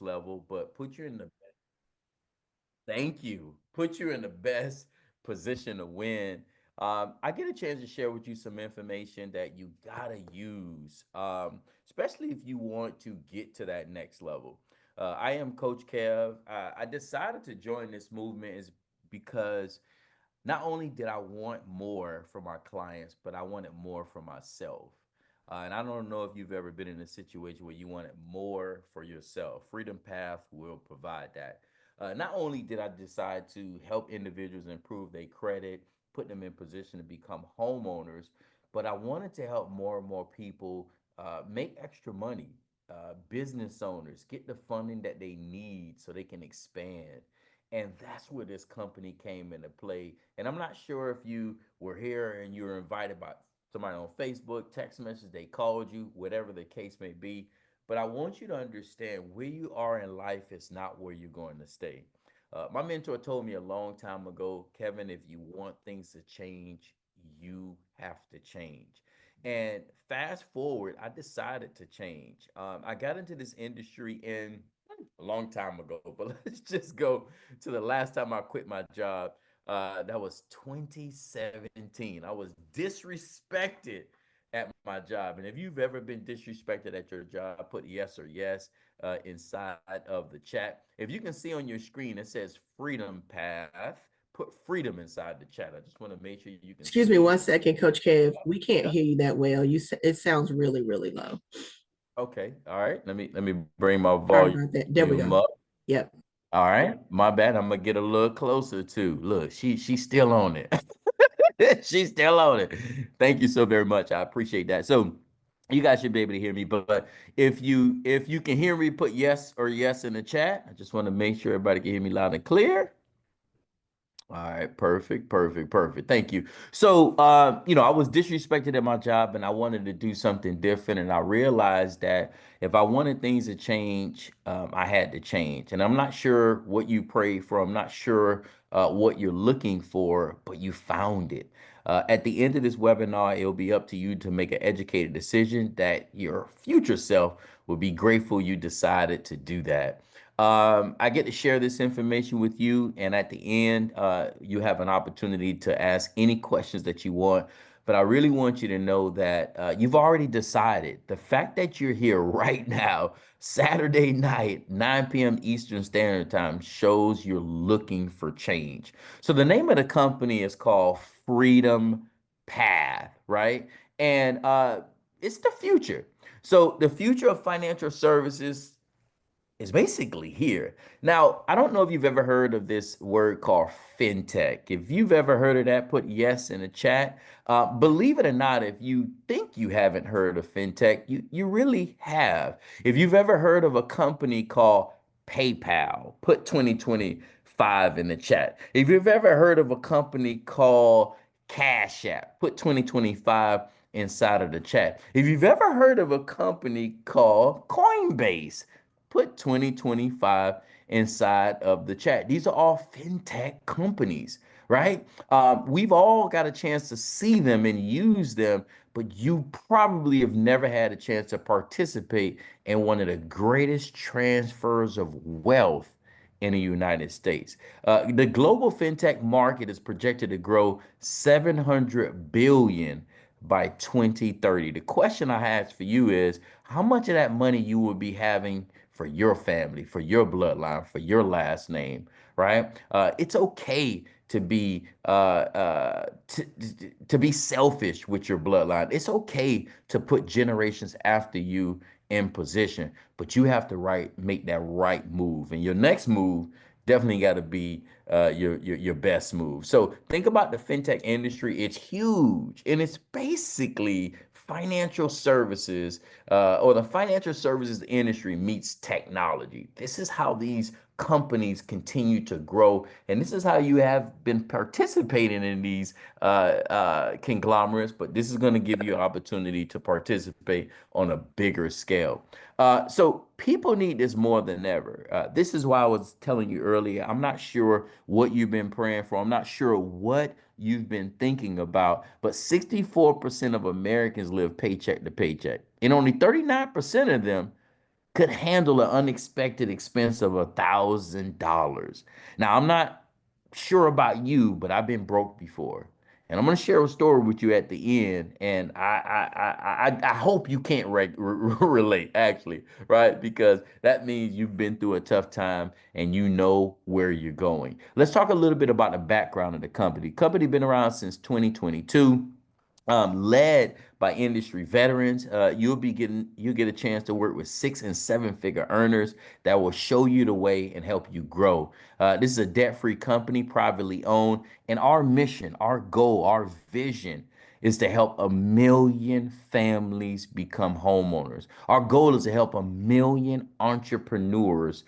level, but put you in the thank you. Put you in the best position to win. I get a chance to share with you some information that you gotta use, especially if you want to get to that next level. I am Coach Kev. I decided to join this movement is because not only did I want more from our clients, but I wanted more for myself. And I don't know if you've ever been in a situation where you wanted more for yourself. Freedom Path will provide that. Not only did I decide to help individuals improve their credit, put them in position to become homeowners, but I wanted to help more and more people make extra money. Business owners get the funding that they need so they can expand. And that's where this company came into play. And I'm not sure if you were here and you were invited by somebody on Facebook, text message, they called you, whatever the case may be. But I want you to understand where you are in life is not where you're going to stay. My mentor told me a long time ago, Kevin, if you want things to change, you have to change. And fast forward, I decided to change. I got into this industry in a long time ago, but let's just go to the last time I quit my job. That was 2017. I was disrespected at my job. And if you've ever been disrespected at your job, put yes or yes inside of the chat. If you can see on your screen, it says Freedom Path. Put freedom inside the chat. I just want to make sure you can Excuse me see. one second, Coach Kev. We can't hear you that well. It sounds really, really low. Okay. All right. Let me bring my Sorry about that. There we volume go. up. Yep. All right. My bad. I'm gonna get a little closer too. Look, she's still on it. She's still on it. Thank you so very much. I appreciate that. So you guys should be able to hear me, but if you can hear me, put yes or yes in the chat. I just want to make sure everybody can hear me loud and clear. All right, perfect, perfect, perfect. Thank you. So, I was disrespected at my job and I wanted to do something different. And I realized that if I wanted things to change, I had to change. And I'm not sure what you prayed for. I'm not sure what you're looking for, but you found it. At the end of this webinar, it'll be up to you to make an educated decision that your future self will be grateful you decided to do that. I get to share this information with you, and at the end, you have an opportunity to ask any questions that you want. But I really want you to know that you've already decided. The fact that you're here right now, Saturday night, 9 p.m. Eastern Standard Time, shows you're looking for change. So the name of the company is called Freedom Path, right? And it's the future. So the future of financial services is basically here. Now, I don't know if you've ever heard of this word called FinTech. If you've ever heard of that, put yes in the chat. Believe it or not, if you think you haven't heard of FinTech, you really have. If you've ever heard of a company called PayPal, put 2025 in the chat. If you've ever heard of a company called Cash App, put 2025 inside of the chat. If you've ever heard of a company called Coinbase, put 2025 inside of the chat. These are all fintech companies, right? We've all got a chance to see them and use them, but you probably have never had a chance to participate in one of the greatest transfers of wealth in the United States. The global fintech market is projected to grow 700 billion by 2030. The question I have for you is how much of that money you will be having for your family, for your bloodline, for your last name, right? It's okay to be to be selfish with your bloodline. It's okay to put generations after you in position, but you have to make that right move, and your next move definitely got to be your best move. So think about the fintech industry. It's huge, and it's basically financial services or the financial services industry meets technology. This is how these companies continue to grow, and this is how you have been participating in these conglomerates. But this is going to give you an opportunity to participate on a bigger scale. So people need this more than ever. This is why I was telling you earlier. I'm not sure what you've been praying for. I'm not sure what you've been thinking about, but 64% of Americans live paycheck to paycheck, and only 39% of them could handle an unexpected expense of $1,000. Now, I'm not sure about you, but I've been broke before. And I'm going to share a story with you at the end. And I hope you can't relate, actually, right? Because that means you've been through a tough time and you know where you're going. Let's talk a little bit about the background of the company. Company been around since 2022, led by industry veterans. You'll get a chance to work with 6 and 7 figure earners that will show you the way and help you grow. This is a debt-free company, privately owned, and our mission, our goal, our vision is to help 1 million families become homeowners. Our goal is to help 1 million entrepreneurs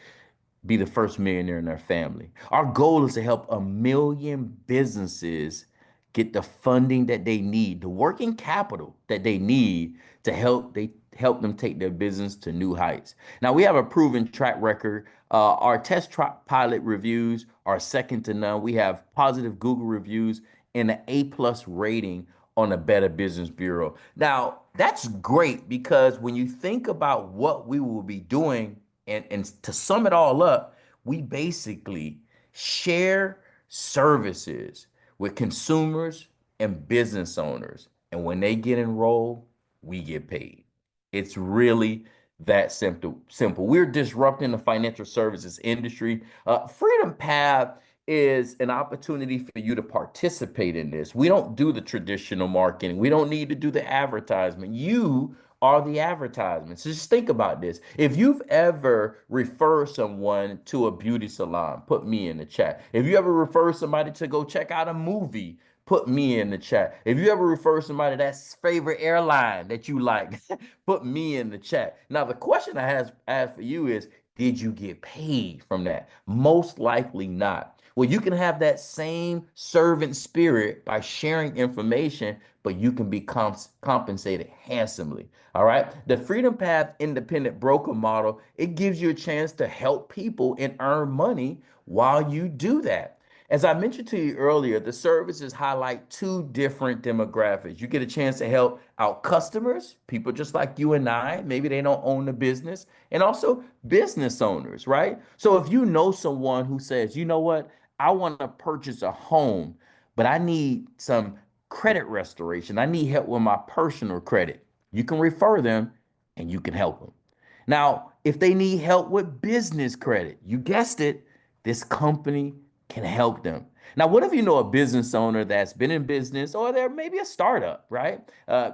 be the first millionaire in their family. Our goal is to help 1 million businesses get the funding that they need, the working capital that they need to help them take their business to new heights. Now we have a proven track record. Our pilot reviews are second to none. We have positive Google reviews and an A+ rating on the Better Business Bureau. Now that's great because when you think about what we will be doing, and to sum it all up, we basically share services with consumers and business owners. And when they get enrolled, we get paid. It's really that simple. We're disrupting the financial services industry. Freedom Path is an opportunity for you to participate in this. We don't do the traditional marketing. We don't need to do the advertisement. You are the advertisements. Just think about this. If you've ever referred someone to a beauty salon, put me in the chat. If you ever refer somebody to go check out a movie, put me in the chat. If you ever refer somebody that's favorite airline that you like, put me in the chat. Now, the question I have for you is, did you get paid from that? Most likely not. Well, you can have that same servant spirit by sharing information, but you can be compensated handsomely. All right. The Freedom Path independent broker model, it gives you a chance to help people and earn money while you do that. As I mentioned to you earlier, the services highlight two different demographics. You get a chance to help out customers, people just like you and I, maybe they don't own the business, and also business owners, right? So if you know someone who says, you know what, I want to purchase a home, but I need some credit restoration. I need help with my personal credit. You can refer them and you can help them. Now, if they need help with business credit, you guessed it, this company can help them. Now, what if you know a business owner that's been in business or they're maybe a startup, right?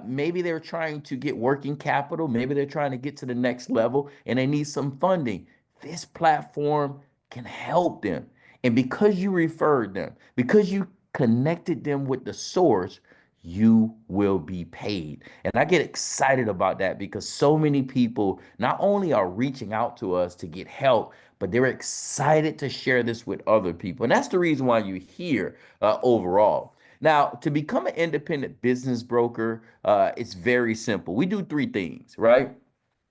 Maybe they're trying to get working capital. Maybe they're trying to get to the next level and they need some funding. This platform can help them. And because you referred them, because you connected them with the source, you will be paid. And I get excited about that because so many people not only are reaching out to us to get help, but they're excited to share this with other people. And that's the reason why you're here overall. Now, to become an independent business broker, it's very simple. We do three things, right?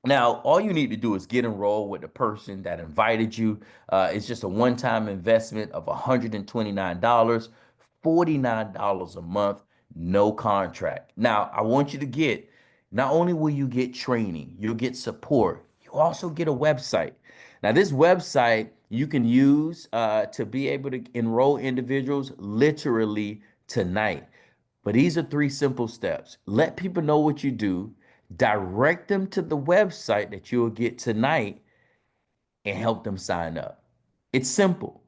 Now, all you need to do is get enrolled with the person that invited you. It's just a one-time investment of $129, $49 a month, no contract. Now, I want you to get, not only will you get training, you'll get support, you also get a website. Now, this website you can use to be able to enroll individuals literally tonight. But these are three simple steps. Let people know what you do, direct them to the website that you'll get tonight, and help them sign up. It's simple.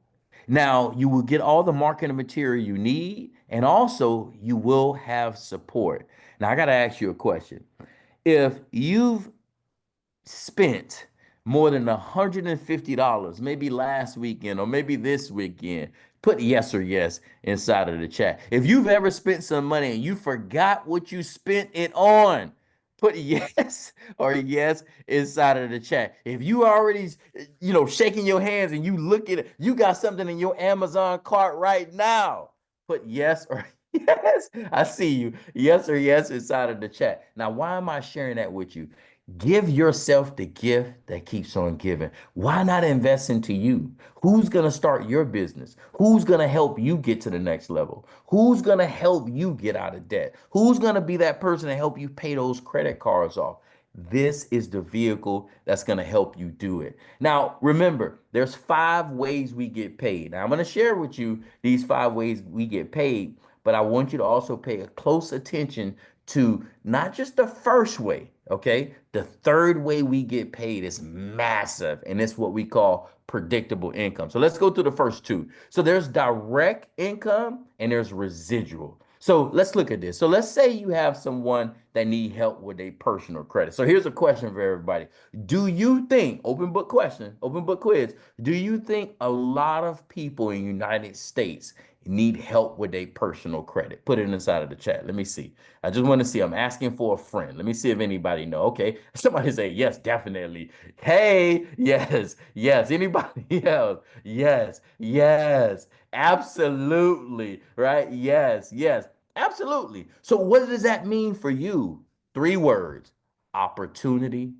Now, you will get all the marketing material you need, and also you will have support. Now, I got to ask you a question. If you've spent more than $150, maybe last weekend or maybe this weekend, put yes or yes inside of the chat. If you've ever spent some money and you forgot what you spent it on, put yes or yes inside of the chat. If you already, shaking your hands and you look at it, you got something in your Amazon cart right now, put yes or yes. I see you. Yes or yes inside of the chat. Now, why am I sharing that with you? Give yourself the gift that keeps on giving. Why not invest into you? Who's going to start your business? Who's going to help you get to the next level? Who's going to help you get out of debt? Who's going to be that person to help you pay those credit cards off? this is the vehicle that's going to help you do it. Now, remember, there's 5 ways we get paid. Now, I'm going to share with you these 5 ways we get paid, but I want you to also pay a close attention to not just the first way, okay? The third way we get paid is massive, and it's what we call predictable income. So let's go through the first two. So there's direct income and there's residual. So let's look at this. So let's say you have someone that need help with a personal credit. So here's a question for everybody. Do you think, open book question, open book quiz, do you think a lot of people in the United States need help with a personal credit? Put it inside of the chat. Let me see. I just want to see. I'm asking for a friend. Let me see if anybody know. Okay. Somebody say yes, definitely. Hey, yes, yes. Anybody else? Yes, yes. Absolutely. Right? Yes, yes. Absolutely. So what does that mean for you? 3 words: opportunity,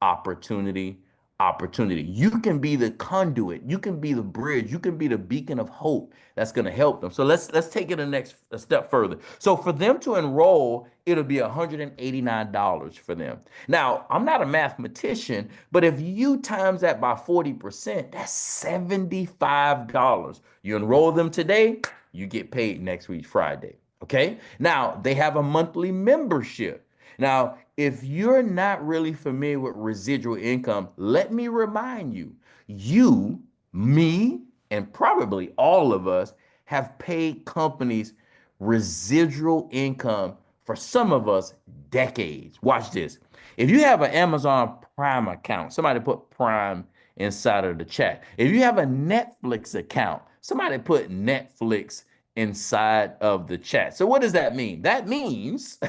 opportunity, opportunity. You can be the conduit, you can be the bridge, you can be the beacon of hope that's going to help them. So let's take it a step further. So for them to enroll, it'll be $189 for them. Now, I'm not a mathematician, but if you times that by 40%, that's $75. You enroll them today, you get paid next week Friday. Okay. Now they have a monthly membership. Now, if you're not really familiar with residual income, let me remind you, you, me, and probably all of us have paid companies residual income for some of us decades. Watch this. If you have an Amazon Prime account, somebody put Prime inside of the chat. If you have a Netflix account, somebody put Netflix inside of the chat. So what does that mean? That means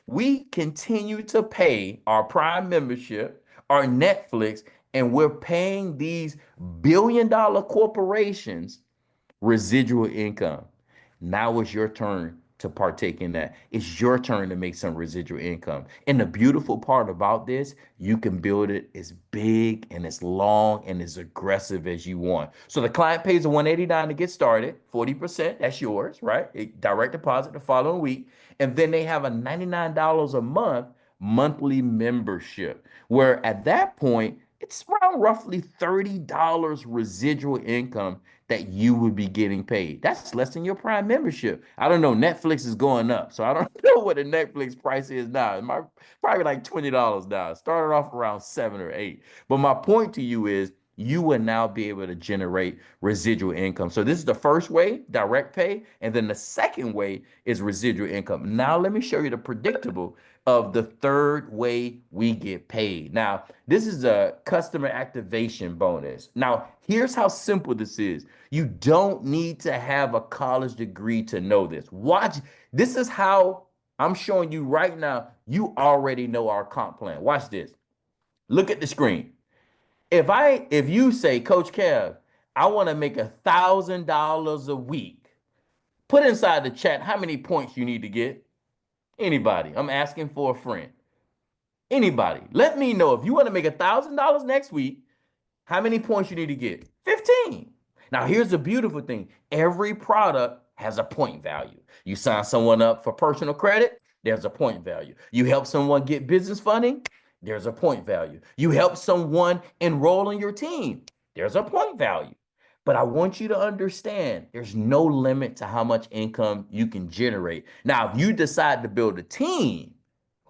we continue to pay our Prime membership, our Netflix, and we're paying these billion-dollar corporations residual income. Now it's your turn to partake in that. It's your turn to make some residual income. And the beautiful part about this, you can build it as big and as long and as aggressive as you want. So the client pays a 189 to get started, 40%, that's yours, right? Direct deposit the following week. And then they have a $99 a month monthly membership, where at that point, it's around roughly $30 residual income that you would be getting paid. That's less than your Prime membership. I don't know. Netflix is going up, so I don't know what the Netflix price is now. It might probably like $20 now. It started off around 7 or 8. But my point to you is you will now be able to generate residual income. So this is the first way, direct pay, and then the second way is residual income. Now let me show you the predictable of the third way we get paid. Now, this is a customer activation bonus. Now, here's how simple this is. You don't need to have a college degree to know this. Watch. This is how I'm showing you right now. You already know our comp plan. Watch this. Look at the screen. If you say, Coach Kev, I want to make $1,000 a week, put inside the chat how many points you need to get. Anybody. I'm asking for a friend. Anybody. Let me know if you want to make $1,000 next week, how many points you need to get? 15. Now, here's the beautiful thing. Every product has a point value. You sign someone up for personal credit, there's a point value. You help someone get business funding, there's a point value. You help someone enroll in your team, there's a point value. But I want you to understand there's no limit to how much income you can generate. Now, if you decide to build a team,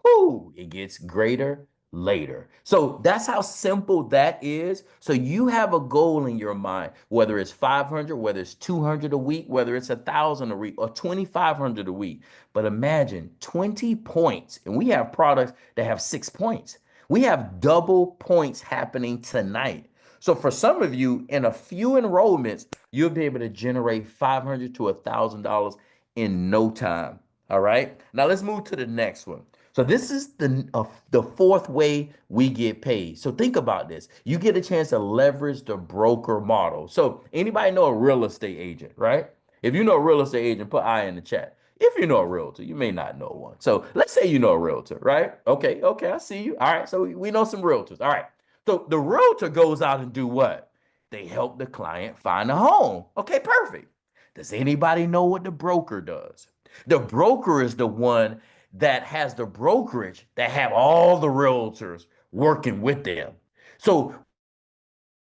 whoo, it gets greater later. So that's how simple that is. So you have a goal in your mind, whether it's 500, whether it's 200 a week, whether it's 1,000 a week or 2,500 a week. But imagine 20 points, and we have products that have 6 points. We have double points happening tonight. So for some of you, in a few enrollments, you'll be able to generate $500 to $1,000 in no time. All right. Now let's move to the next one. So this is the fourth way we get paid. So think about this. You get a chance to leverage the broker model. So anybody know a real estate agent, right? If you know a real estate agent, put I in the chat. If you know a realtor, you may not know one. So let's say you know a realtor, right? Okay, okay, I see you. All right, so we know some realtors. All right. So the realtor goes out and do what? They help the client find a home. Okay, perfect. Does anybody know what the broker does? The broker is the one that has the brokerage that have all the realtors working with them. So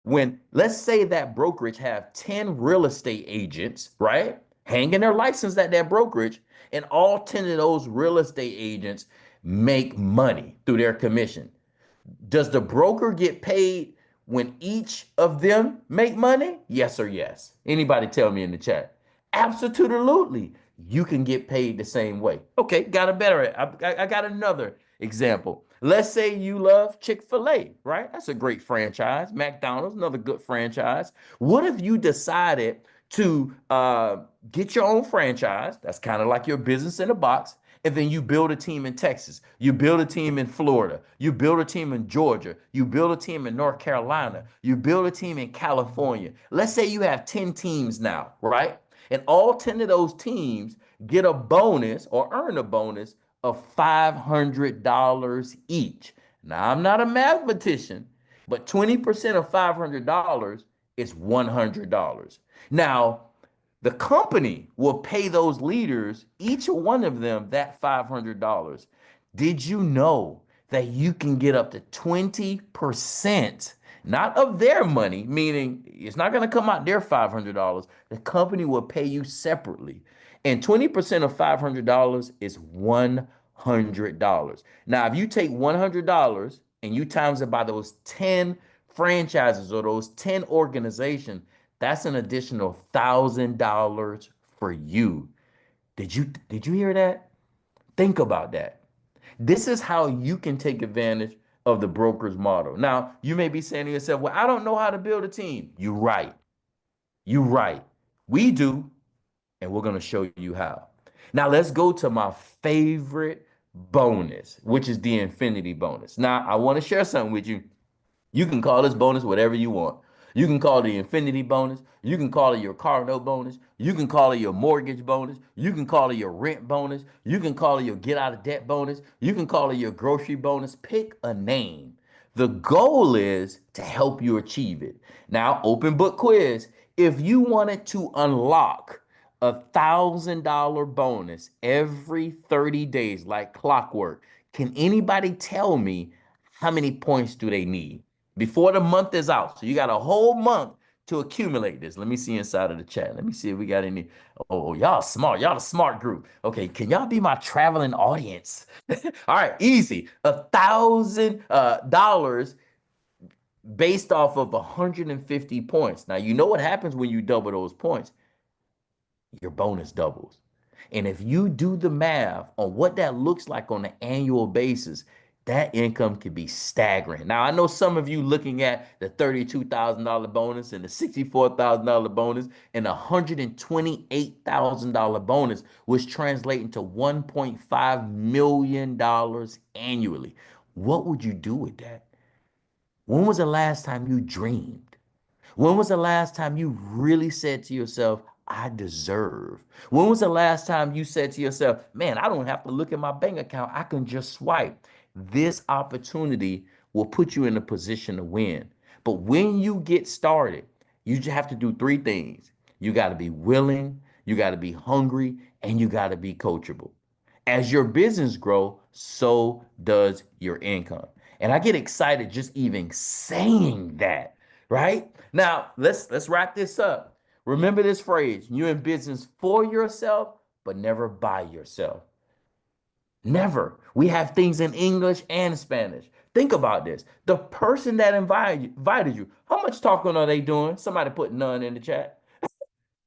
when let's say that brokerage have 10 real estate agents, right? Hanging their license at that brokerage, and all 10 of those real estate agents make money through their commission. Does the broker get paid when each of them make money? Yes or yes? Anybody tell me in the chat. Absolutely. You can get paid the same way. Okay, got a better. I got another example. Let's say you love Chick-fil-A, right? That's a great franchise. McDonald's, another good franchise. What if you decided to get your own franchise? That's kind of like your business in a box, and then you build a team in Texas, you build a team in Florida, you build a team in Georgia, you build a team in North Carolina, you build a team in California. Let's say you have 10 teams now, right? And all 10 of those teams get a bonus or earn a bonus of $500 each. Now, I'm not a mathematician, but 20% of $500 is $100. Now, the company will pay those leaders, each one of them, that $500. Did you know that you can get up to 20%, not of their money, meaning it's not going to come out their $500. The company will pay you separately. And 20% of $500 is $100. Now, if you take $100 and you times it by those 10 franchises or those 10 organizations, that's an additional $1,000 for you. Did you hear that? Think about that. This is how you can take advantage of the broker's model. Now, you may be saying to yourself, well, I don't know how to build a team. You're right. You're right. We do, and we're going to show you how. Now, let's go to my favorite bonus, which is the infinity bonus. Now, I want to share something with you. You can call this bonus whatever you want. You can call it the infinity bonus. You can call it your car note bonus. You can call it your mortgage bonus. You can call it your rent bonus. You can call it your get out of debt bonus. You can call it your grocery bonus. Pick a name. The goal is to help you achieve it. Now, open book quiz. If you wanted to unlock $1,000 bonus every 30 days, like clockwork, can anybody tell me how many points do they need before the month is out? So you got a whole month to accumulate this. Let me see inside of the chat. Let me see if we got any. Oh, y'all smart. Y'all the smart group. Okay, can y'all be my traveling audience? All right, easy. $1,000 based off of 150 points. Now, you know what happens when you double those points? Your bonus doubles. And if you do the math on what that looks like on an annual basis, that income can be staggering. Now, I know some of you looking at the $32,000 bonus and the $64,000 bonus and the $128,000 bonus, which translate into $1.5 million annually. What would you do with that? When was the last time you dreamed? When was the last time you really said to yourself, I deserve? When was the last time you said to yourself, man, I don't have to look at my bank account. I can just swipe. This opportunity will put you in a position to win. But when you get started, you just have to do three things. You got to be willing, you got to be hungry, and you got to be coachable. As your business grow, so does your income. And I get excited just even saying that, right? Now, let's wrap this up. Remember this phrase, you're in business for yourself, but never by yourself. Never. We have things in English and Spanish. Think about this. The person that invited you, how much talking are they doing? Somebody put none in the chat.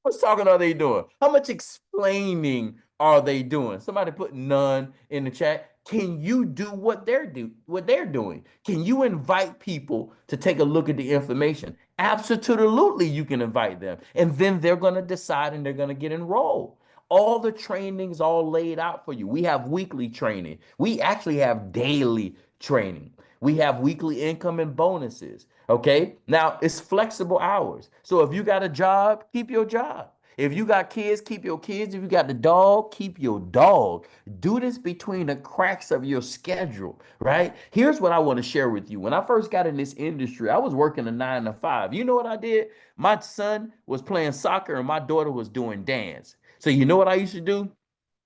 Much talking are they doing? How much explaining are they doing? Somebody put none in the chat. Can you do what they're doing? Can you invite people to take a look at the information? Absolutely, you can invite them. And then they're going to decide and they're going to get enrolled. All the training's all laid out for you. We have weekly training. We actually have daily training. We have weekly income and bonuses. Okay. Now it's flexible hours. So if you got a job, keep your job. If you got kids, keep your kids. If you got the dog, keep your dog. Do this between the cracks of your schedule, right? Here's what I want to share with you. When I first got in this industry, I was working a 9 to 5. You know what I did? My son was playing soccer and my daughter was doing dance. So you know what I used to do?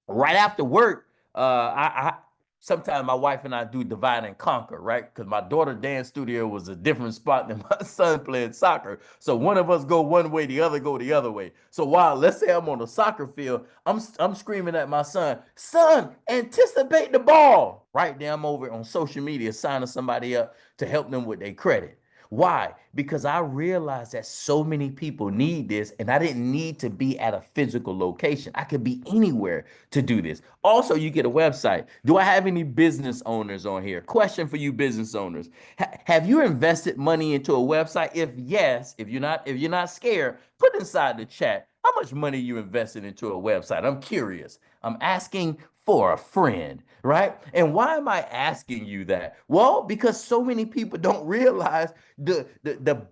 Right after work, I sometimes my wife and I do divide and conquer, right? Because my daughter dance studio was a different spot than my son playing soccer. So one of us go one way, the other go the other way. So while let's say I'm on the soccer field, I'm screaming at my son, anticipate the ball. Right there, I'm over on social media signing somebody up to help them with their credit. Why? Because I realized that so many people need this, and I didn't need to be at a physical location. I could be anywhere to do this. Also, you get a website. Do I have any business owners on here? Question for you business owners. Have you invested money into a website? If yes, if you're not scared, put inside the chat how much money you invested into a website. I'm curious. I'm asking for a friend, right? And why am I asking you that? Well, because so many people don't realize the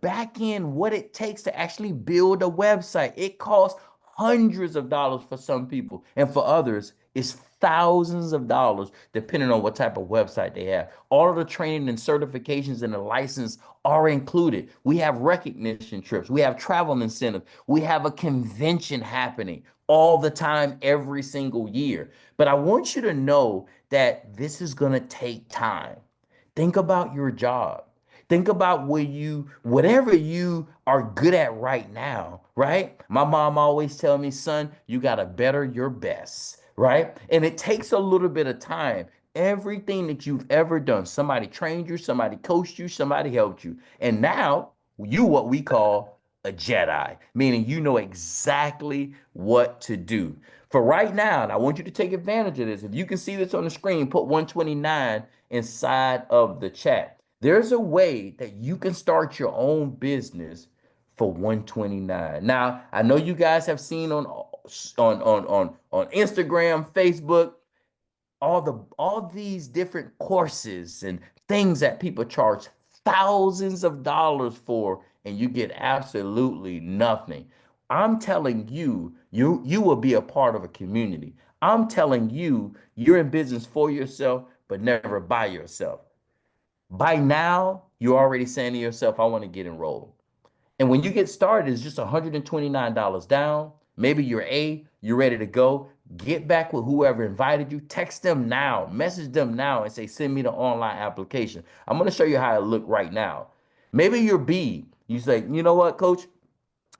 back end, what it takes to actually build a website. It costs hundreds of dollars for some people, and for others, it's thousands of dollars depending on what type of website they have. All of the training and certifications and the license are included. We have recognition trips, we have travel incentives, we have a convention happening all the time, every single year. But I want you to know that this is going to take time. Think about your job. Think about whatever you are good at right now, right? My mom always tell me, son, you got to better your best, right? And it takes a little bit of time. Everything that you've ever done, somebody trained you, somebody coached you, somebody helped you. And now you what we call a Jedi, meaning you know exactly what to do. For right now, and I want you to take advantage of this. If you can see this on the screen, put 129 inside of the chat. There's a way that you can start your own business for 129. Now, I know you guys have seen on Instagram, Facebook, all these different courses and things that people charge thousands of dollars for, and you get absolutely nothing. I'm telling you, you will be a part of a community. I'm telling you, you're in business for yourself, but never by yourself. By now, you're already saying to yourself, I want to get enrolled. And when you get started, it's just $129 down. Maybe you're ready to go. Get back with whoever invited you. Text them now, message them now, and say, send me the online application. I'm going to show you how it look right now. Maybe you're B. You say, you know what, coach?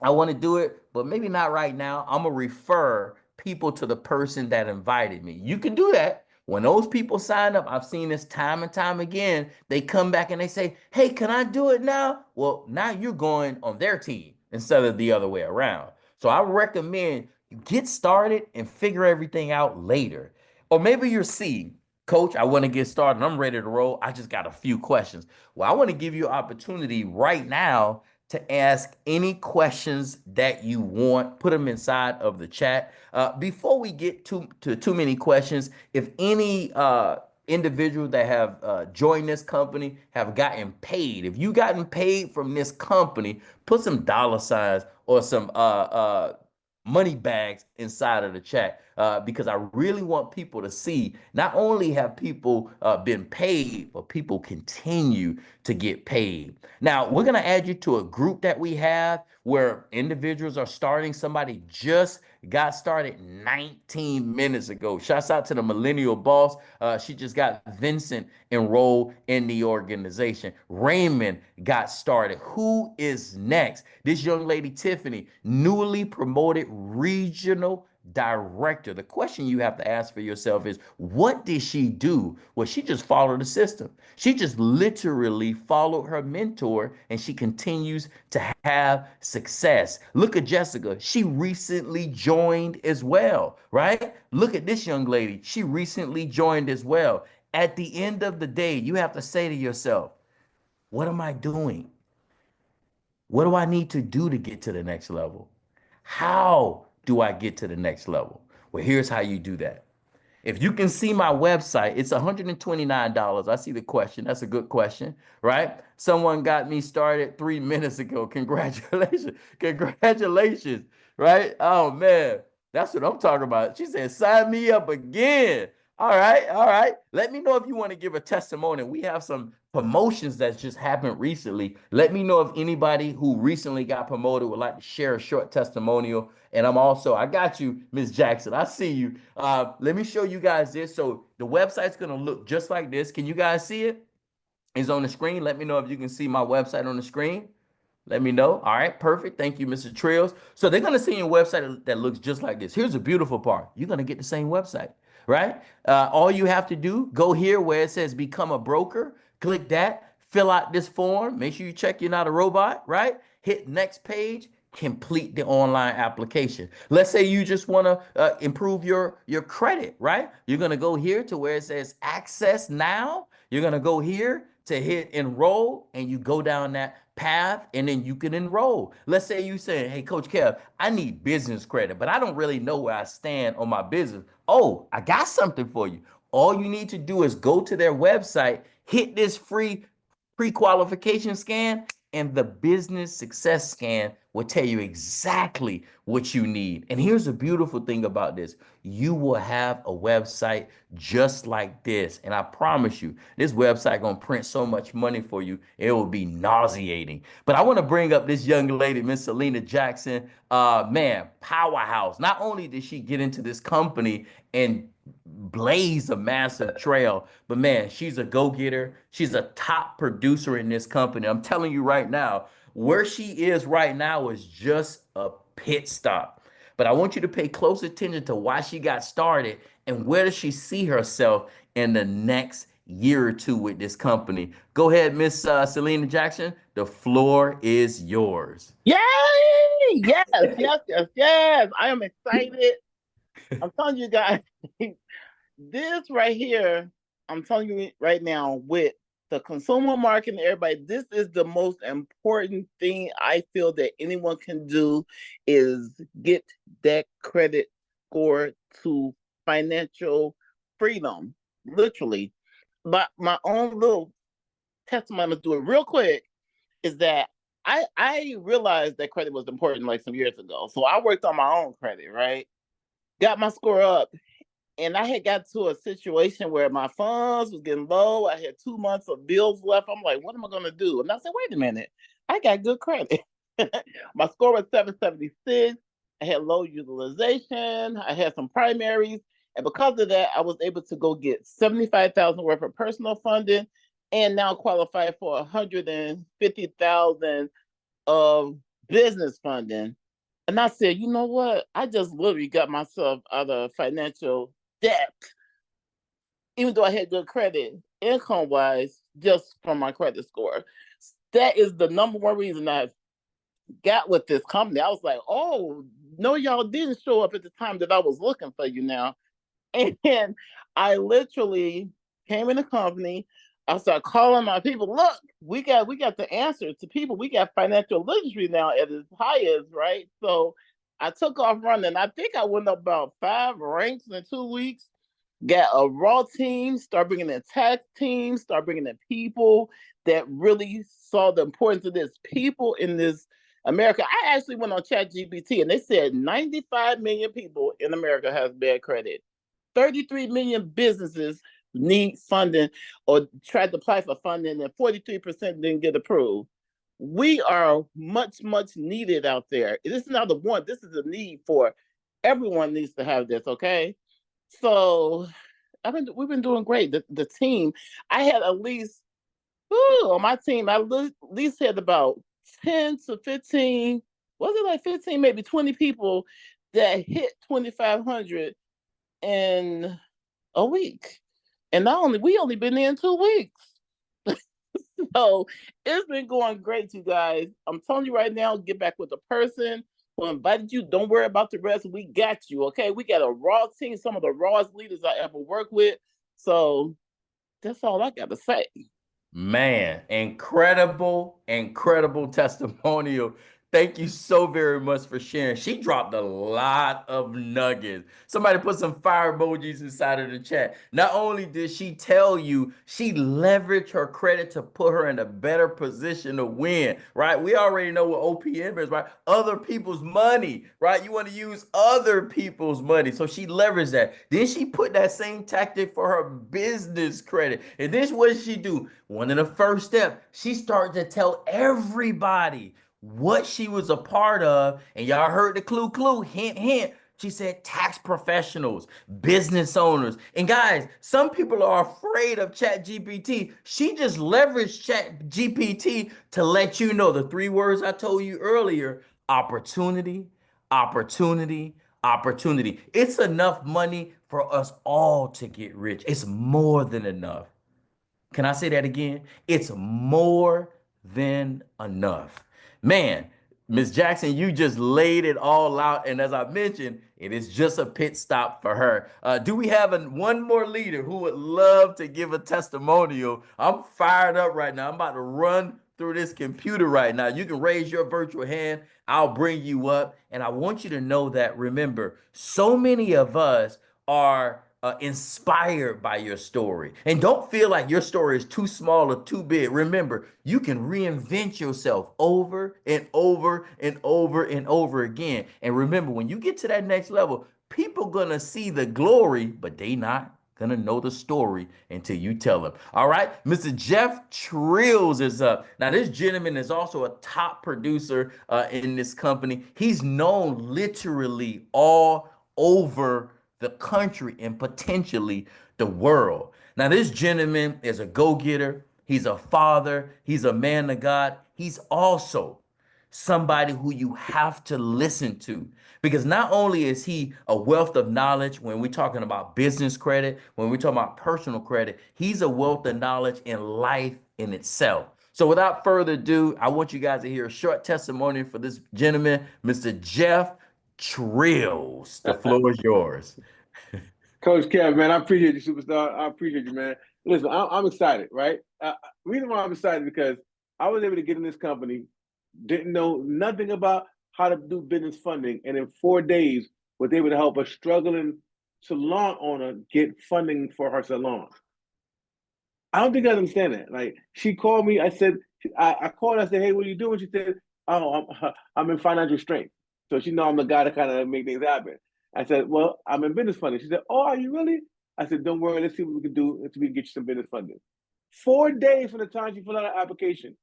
I want to do it, but maybe not right now. I'm gonna refer people to the person that invited me. You can do that. When those people sign up, I've seen this time and time again. They come back and they say, "Hey, can I do it now?" Well, now you're going on their team instead of the other way around. So I recommend you get started and figure everything out later. Or maybe you're C, coach, I want to get started. I'm ready to roll. I just got a few questions. Well, I want to give you an opportunity right now to ask any questions that you want. Put them inside of the chat. Before we get to too many questions, if any individual that have joined this company have gotten paid, if you gotten paid from this company, put some dollar signs or some money bags inside of the chat, because I really want people to see not only have people been paid, but people continue to get paid. Now, we're going to add you to a group that we have where individuals are starting. Somebody just got started 19 minutes ago. Shouts out to the millennial boss. She just got Vincent enrolled in the organization. Raymond got started. Who is next? This young lady, Tiffany, newly promoted regional director. The question you have to ask for yourself is, what did she do? Well, she just followed the system. She just literally followed her mentor and she continues to have success. Look at Jessica. She recently joined as well, right? Look at this young lady. She recently joined as well. At the end of the day, you have to say to yourself, what am I doing? What do I need to do to get to the next level? How do I get to the next level? Well, here's how you do that. If you can see my website, it's $129. I see the question. That's a good question, right? Someone got me started 3 minutes ago. Congratulations. Congratulations, right? Oh, man. That's what I'm talking about. She said, sign me up again. All right, all right. Let me know if you want to give a testimonial. We have some promotions that's just happened recently. Let me know if anybody who recently got promoted would like to share a short testimonial. And I got you, Miss Jackson. I see you. Let me show you guys this. So the website's gonna look just like this. Can you guys see it? It's on the screen. Let me know if you can see my website on the screen. Let me know. All right, perfect. Thank you, Mr. Trills. So they're gonna see a website that looks just like this. Here's the beautiful part. You're gonna get the same website, right? All you have to do, go here where it says become a broker, click that, fill out this form, make sure you check you're not a robot, right? Hit next page, complete the online application. Let's say you just want to improve your credit, right? You're gonna go here to where it says access now. You're gonna go here to hit enroll, and you go down that path, and then you can enroll. Let's say you say, hey, Coach Kev, I need business credit, but I don't really know where I stand on my business. Oh, I got something for you. All you need to do is go to their website, hit this free pre-qualification scan, and the business success scan will tell you exactly what you need. And here's the beautiful thing about this. You will have a website just like this. And I promise you, this website gonna print so much money for you, it will be nauseating. But I want to bring up this young lady, Miss Selena Jackson. Man, powerhouse. Not only did she get into this company and blaze a massive trail, but man, she's a go-getter. She's a top producer in this company. I'm telling you right now, where she is right now is just a pit stop. But I want you to pay close attention to why she got started and where does she see herself in the next year or two with this company. Go ahead, Miss Selena Jackson. The floor is yours. Yay! Yes, yes, yes, yes. I am excited. I'm telling you guys, this right here, I'm telling you right now, with the consumer market and everybody, this is the most important thing I feel that anyone can do is get that credit score to financial freedom, literally. But my own little testimony, I'm gonna do it real quick, is that I realized that credit was important like some years ago. So I worked on my own credit, right? Got my score up, and I had got to a situation where my funds was getting low. I had 2 months of bills left. I'm like, what am I gonna do? And I said, wait a minute, I got good credit. My score was 776. I had low utilization. I had some primaries. And because of that, I was able to go get 75,000 worth of personal funding and now qualify for 150,000 of business funding. And I said, you know what? I just literally got myself out of financial debt, even though I had good credit, income wise, just from my credit score. That is the number one reason I got with this company. I was like, oh, no, y'all didn't show up at the time that I was looking for you now. And I literally came in the company. I started calling my people. Look, we got the answer to people. We got financial literacy now at its highest, right? So I took off running. I think I went up about 5 ranks in 2 weeks. Got a raw team. Start bringing in tax teams. Start bringing in people that really saw the importance of this. People in this America. I actually went on ChatGPT and they said 95 million people in America has bad credit. 33 million businesses need funding or tried to apply for funding, and 43% didn't get approved. We are much, much needed out there. This is not the one, this is a need for everyone needs to have this, okay? So we've been doing great. The team, I had at least on my team, I at least had about 10 to 15, was it like 15, maybe 20 people that hit 2,500 in a week. And we only been there in 2 weeks. So it's been going great, you guys. I'm telling you right now, get back with the person who invited you. Don't worry about the rest. We got you, okay? We got a raw team, some of the rawest leaders I ever worked with. So that's all I got to say. Man, incredible, incredible testimonial. Thank you so very much for sharing. She dropped a lot of nuggets. Somebody put some fire emojis inside of the chat. Not only did she tell you, she leveraged her credit to put her in a better position to win, right? We already know what OPM is, right? Other people's money, right? You want to use other people's money. So she leveraged that. Then she put that same tactic for her business credit. And this, what did she do? One of the first steps, she started to tell everybody what she was a part of. And y'all heard the clue, hint, hint. She said tax professionals, business owners. And guys, some people are afraid of Chat GPT. She just leveraged Chat GPT to let you know the three words I told you earlier: opportunity, opportunity, opportunity. It's enough money for us all to get rich. It's more than enough. Can I say that again? It's more than enough. Man, Miss Jackson, you just laid it all out. And as I mentioned, it is just a pit stop for her. Do we have one more leader who would love to give a testimonial? I'm fired up right now. I'm about to run through this computer right now. You can raise your virtual hand. I'll bring you up. And I want you to know that, remember, so many of us are inspired by your story. And don't feel like your story is too small or too big. Remember, you can reinvent yourself over and over and over and over again. And remember, when you get to that next level, people gonna see the glory, but they not gonna know the story until you tell them. All right, Mr. Jeff Trills is up. Now, this gentleman is also a top producer in this company. He's known literally all over the country and potentially the world. Now, this gentleman is a go-getter. He's a father. He's a man of God. He's also somebody who you have to listen to, because not only is he a wealth of knowledge when we're talking about business credit, when we're talking about personal credit, he's a wealth of knowledge in life in itself. So without further ado, I want you guys to hear a short testimony for this gentleman, Mr. Jeff Trills. The floor is yours. Coach Kev, man, I appreciate you, superstar. I appreciate you, man. Listen, I'm excited, right? Reason why I'm excited because I was able to get in this company, didn't know nothing about how to do business funding, and in 4 days was able to help a struggling salon owner get funding for her salon. I don't think I understand that. Like, she called me. I said, I called. I said, hey, what are you doing? She said, oh, I'm in financial strength. So she know I'm the guy to kind of make things happen. I said, well, I'm in business funding. She said, oh, are you really? I said, don't worry. Let's see what we can do until we can get you some business funding. 4 days from the time she filled out her application.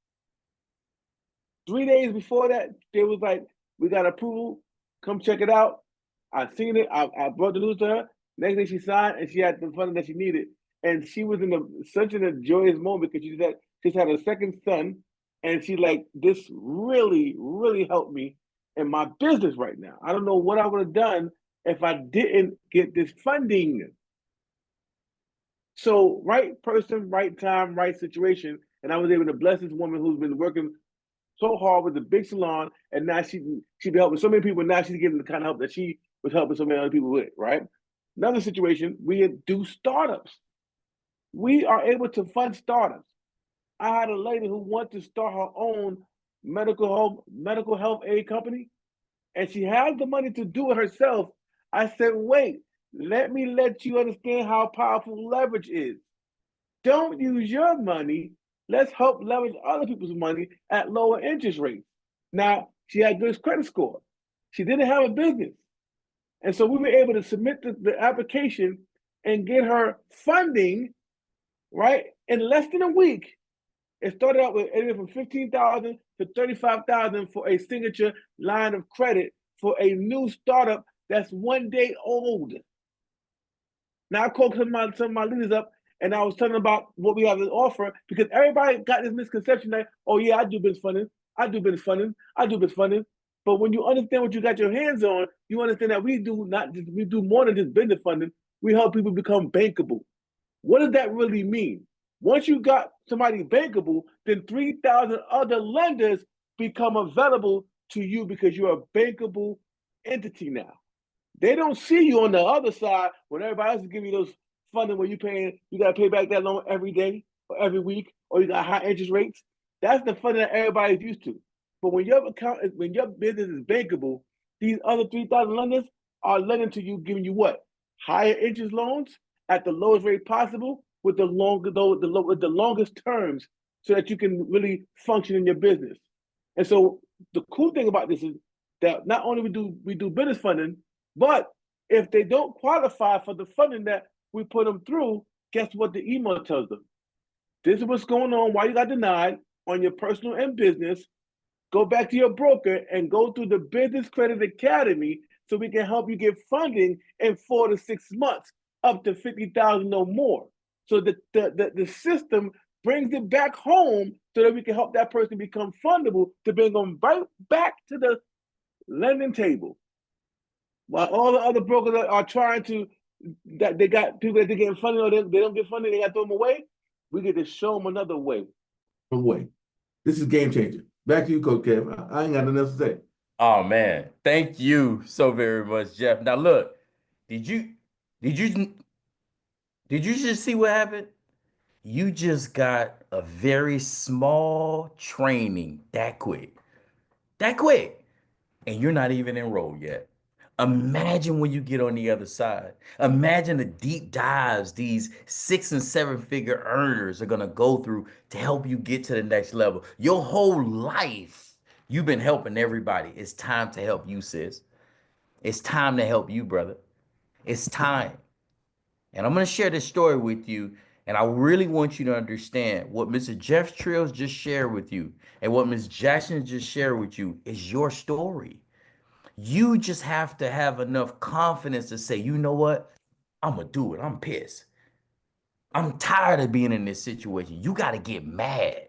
3 days before that, they was like, we got approval. Come check it out. I seen it. I brought the news to her. Next day she signed and she had the funding that she needed. And she was in such a joyous moment because she just had a second son. And she like, this really, really helped me in my business right now. I don't know what I would have done if I didn't get this funding. So right person, right time, right situation. And I was able to bless this woman who's been working so hard with the big salon, and now she be helping so many people. Now she's getting the kind of help that she was helping so many other people with, right? Another situation, we do startups. We are able to fund startups. I had a lady who wanted to start her own medical health aid company, and she has the money to do it herself. I said, wait, let me let you understand how powerful leverage is. Don't use your money. Let's help leverage other people's money at lower interest rates. Now, she had good credit score. She didn't have a business. And so we were able to submit the application and get her funding, right, in less than a week. It started out with anywhere from $15,000 to $35,000 for a signature line of credit for a new startup that's 1 day old. Now I called some of my leaders up and I was telling them about what we have to offer, because everybody got this misconception that, oh yeah, I do business funding. But when you understand what you got your hands on, you understand that we do more than just business funding. We help people become bankable. What does that really mean? Once you got somebody bankable, then 3,000 other lenders become available to you because you're a bankable entity now. They don't see you on the other side when everybody else is giving you those funding where you got to pay back that loan every day or every week, or you got high interest rates. That's the funding that everybody's used to. But when your business is bankable, these other 3,000 lenders are lending to you, giving you what? Higher interest loans at the lowest rate possible with with the longest terms, so that you can really function in your business. And so the cool thing about this is that not only we do business funding, but if they don't qualify for the funding that we put them through, guess what the email tells them? This is what's going on, why you got denied on your personal and business. Go back to your broker and go through the Business Credit Academy so we can help you get funding in 4 to 6 months, up to 50,000 or more. So the system brings it back home so that we can help that person become fundable to bring them right back to the lending table. While all the other brokers are trying to, that they got people that they're getting funding or they don't get funding, they got to throw them away. We get to show them another way. This is game changer. Back to you, Coach Kev. I ain't got nothing else to say. Oh man, thank you so very much, Jeff. Now look, did you did you did you just see what happened? You just got a very small training that quick. That quick. And you're not even enrolled yet. Imagine when you get on the other side. Imagine the deep dives these 6 and 7 figure earners are going to go through to help you get to the next level. Your whole life, you've been helping everybody. It's time to help you, sis. It's time to help you, brother. It's time. And I'm going to share this story with you. And I really want you to understand what Mr. Jeff Trills just shared with you and what Ms. Jackson just shared with you is your story. You just have to have enough confidence to say, you know what? I'm going to do it. I'm pissed. I'm tired of being in this situation. You got to get mad.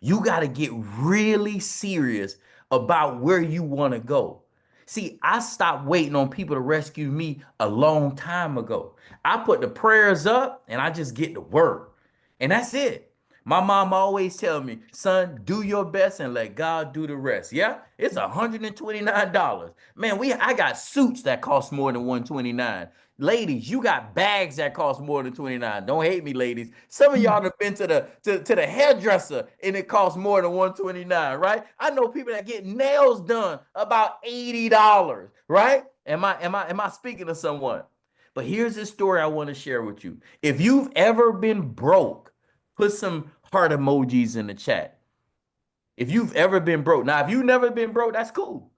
You got to get really serious about where you want to go. See, I stopped waiting on people to rescue me a long time ago. I put the prayers up and I just get to work. And that's it. My mom always tell me, son, do your best and let God do the rest. Yeah, it's $129. Man, I got suits that cost more than $129. Ladies, you got bags that cost more than $29. Don't hate me, ladies. Some of y'all have been to the hairdresser and it costs more than $129, right? I know people that get nails done about $80, right? Am I speaking to someone? But here's this story I want to share with you. If you've ever been broke, put some heart emojis in the chat. If you've ever been broke. Now, if you've never been broke, that's cool.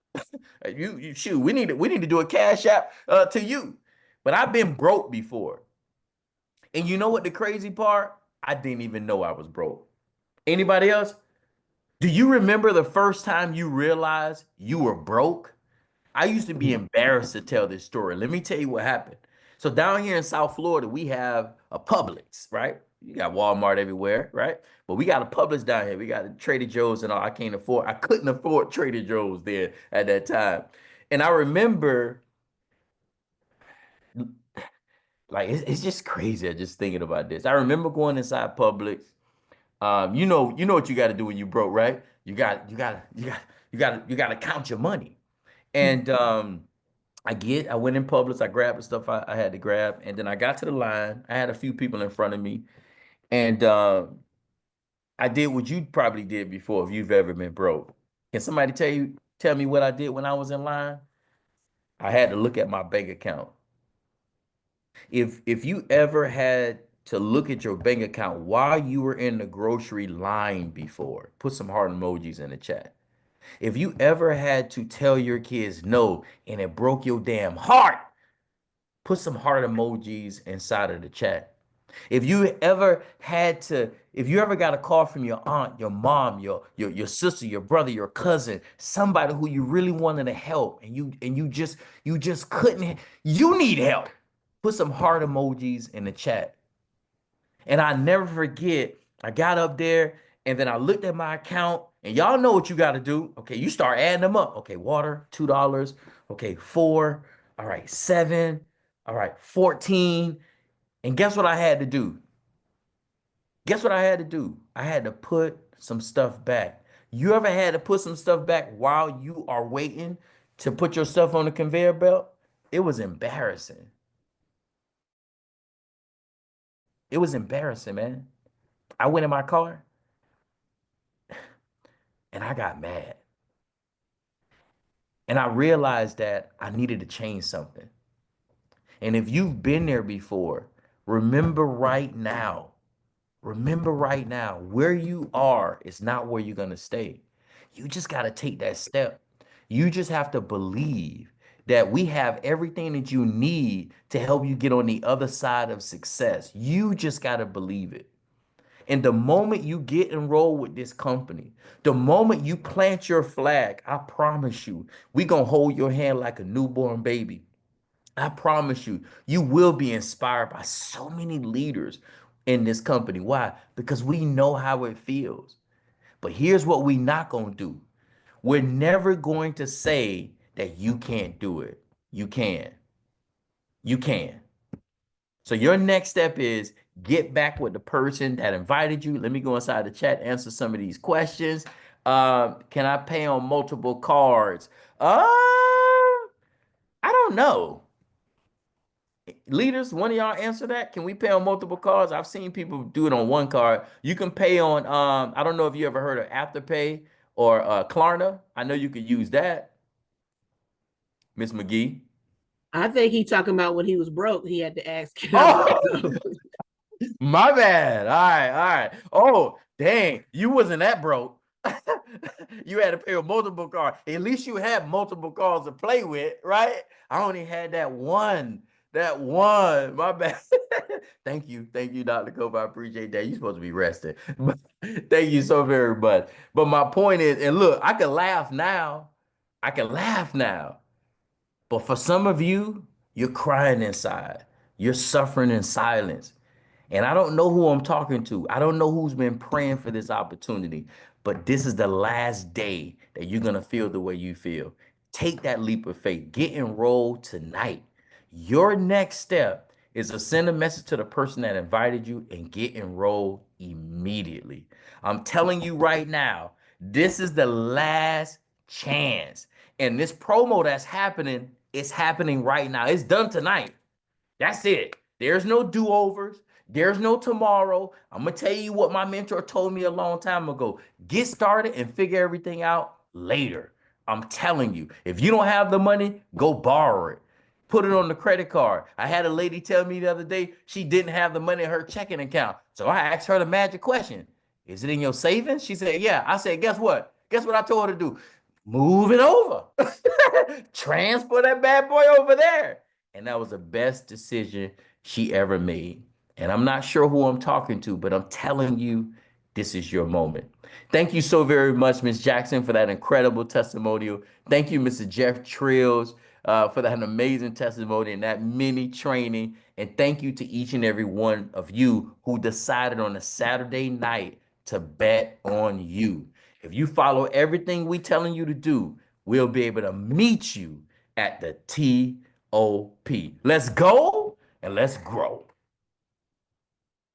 You shoot, we need to do a cash app to you. But I've been broke before. And you know what the crazy part? I didn't even know I was broke. Anybody else? Do you remember the first time you realized you were broke? I used to be embarrassed to tell this story. Let me tell you what happened. So down here in South Florida, we have a Publix, right? You got Walmart everywhere, right? But we got a Publix down here. We got a Trader Joe's and all. I couldn't afford Trader Joe's there at that time. And I remember, like, it's just crazy just thinking about this. I remember going inside Publix. You know what you got to do when you broke, right? You got to count your money. And I went in Publix, I grabbed the stuff I had to grab, and then I got to the line. I had a few people in front of me, and I did what you probably did before if you've ever been broke. Can somebody tell me what I did when I was in line? I had to look at my bank account. If you ever had to look at your bank account while you were in the grocery line before, put some heart emojis in the chat. If you ever had to tell your kids no and it broke your damn heart, put some heart emojis inside of the chat. If you ever got a call from your aunt, your mom, your sister, your brother, your cousin, somebody who you really wanted to help and you just couldn't, you need help. Put some heart emojis in the chat. And I never forget, I got up there and then I looked at my account and y'all know what you got to do. Okay, you start adding them up. Okay, water, $2. Okay, 4. All right, 7. All right, 14. And guess what I had to do? Guess what I had to do? I had to put some stuff back. You ever had to put some stuff back while you are waiting to put your stuff on the conveyor belt? It was embarrassing. It was embarrassing, man. I went in my car and I got mad. And I realized that I needed to change something. And if you've been there before, remember right now, remember right now, where you are is not where you're going to stay. You just got to take that step. You just have to believe that we have everything that you need to help you get on the other side of success. You just got to believe it. And the moment you get enrolled with this company, the moment you plant your flag, I promise you, we going to hold your hand like a newborn baby. I promise you, you will be inspired by so many leaders in this company. Why? Because we know how it feels. But here's what we're not going to do. We're never going to say that you can't do it. You can. You can. So your next step is get back with the person that invited you. Let me go inside the chat, answer some of these questions. Can I pay on multiple cards? I don't know. Leaders, one of y'all answer that. Can we pay on multiple cards? I've seen people do it on one card. You can pay on I don't know if you ever heard of Afterpay or Klarna. I know you could use that. Miss McGee. I think he talking about when he was broke, he had to ask. Oh, my bad. All right, all right. Oh, dang, you wasn't that broke. You had to pay with multiple cards. At least you had multiple cards to play with, right? I only had that one. That one. My bad. Thank you. Thank you, Dr. Cope. I appreciate that. You're supposed to be resting. Thank you so very much. But my point is, and look, I can laugh now. I can laugh now. But for some of you, you're crying inside. You're suffering in silence. And I don't know who I'm talking to. I don't know who's been praying for this opportunity, but this is the last day that you're going to feel the way you feel. Take that leap of faith. Get enrolled tonight. Your next step is to send a message to the person that invited you and get enrolled immediately. I'm telling you right now, this is the last chance. And this promo that's happening is happening right now. It's done tonight. That's it. There's no do-overs. There's no tomorrow. I'm going to tell you what my mentor told me a long time ago. Get started and figure everything out later. I'm telling you, if you don't have the money, go borrow it. Put it on the credit card. I had a lady tell me the other day she didn't have the money in her checking account. So I asked her the magic question. Is it in your savings? She said, yeah. I said, guess what? Guess what I told her to do? Move it over. Transfer that bad boy over there. And that was the best decision she ever made. And I'm not sure who I'm talking to, but I'm telling you, this is your moment. Thank you so very much, Ms. Jackson, for that incredible testimonial. Thank you, Mr. Jeff Trills, for that amazing testimony and that mini training. And thank you to each and every one of you who decided on a Saturday night to bet on you. If you follow everything we're telling you to do, we'll be able to meet you at the TOP. Let's go and let's grow.